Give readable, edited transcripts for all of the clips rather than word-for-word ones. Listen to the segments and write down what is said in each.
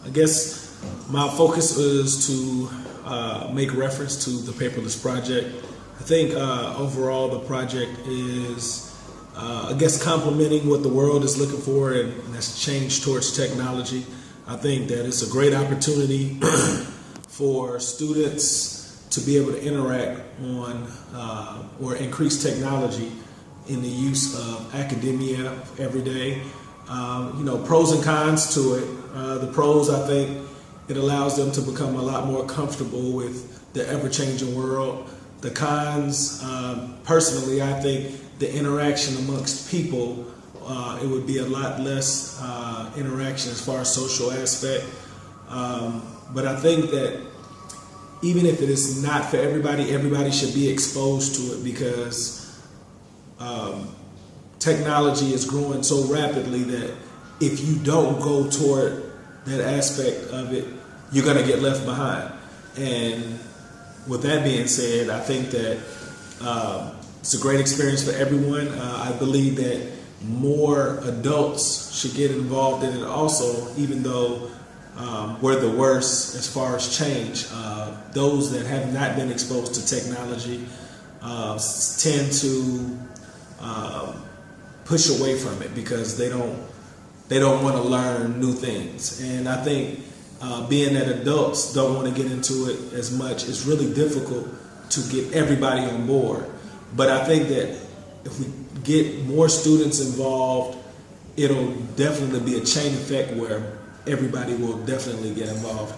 I guess my focus is to make reference to the Paperless Project. I think overall the project is, I guess, complementing what the world is looking for, and that's change towards technology. I think that it's a great opportunity for students to be able to interact on or increase technology in the use of academia every day. Pros and cons to it. The pros, I think, it allows them to become a lot more comfortable with the ever-changing world. The cons, personally, I think the interaction amongst people, it would be a lot less interaction as far as social aspect. But I think that even if it is not for everybody, everybody should be exposed to it, because technology is growing so rapidly that if you don't go toward that aspect of it, you're going to get left behind. And with that being said, I think that it's a great experience for everyone. I believe that more adults should get involved in it also, even though we're the worst as far as change. Those that have not been exposed to technology tend to push away from it because they don't want to learn new things. And I think being that adults don't want to get into it as much, it's really difficult to get everybody on board. But I think that if we get more students involved, it'll definitely be a chain effect where everybody will definitely get involved.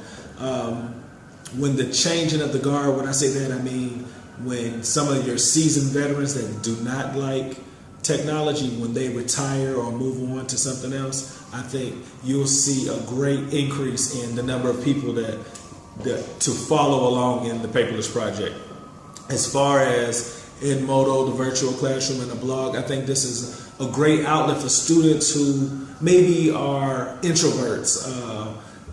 When the changing of the guard, when I say that, I mean when some of your seasoned veterans that do not like technology, when they retire or move on to something else, I think you'll see a great increase in the number of people that to follow along in the Paperless Project. As far as Edmodo, the virtual classroom, and the blog, I think this is a great outlet for students who maybe are introverts,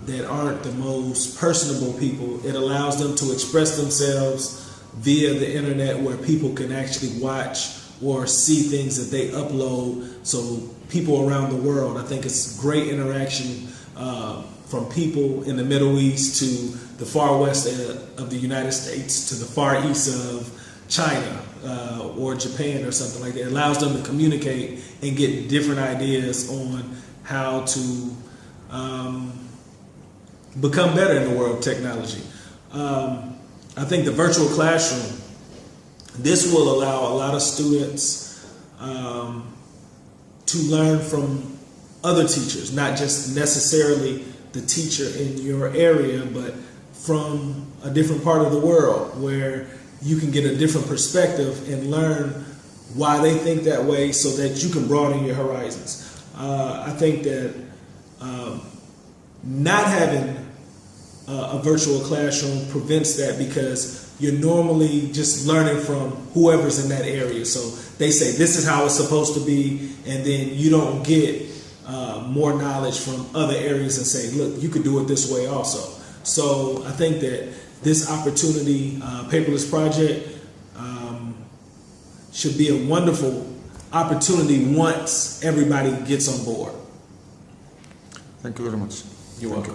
that aren't the most personable people. It allows them to express themselves via the internet, where people can actually watch or see things that they upload. So people around the world, I think it's great interaction from people in the Middle East to the far west of the United States to the far east of China or Japan or something like that. It allows them to communicate and get different ideas on how to become better in the world of technology. I think the virtual classroom, this will allow a lot of students to learn from other teachers, not just necessarily the teacher in your area, but from a different part of the world, where you can get a different perspective and learn why they think that way so that you can broaden your horizons. I think that not having a virtual classroom prevents that, because you're normally just learning from whoever's in that area. So they say this is how it's supposed to be, and then you don't get more knowledge from other areas and say, look, you could do it this way also. So I think that this opportunity, Paperless Project, should be a wonderful opportunity once everybody gets on board. Thank you very much. You're welcome.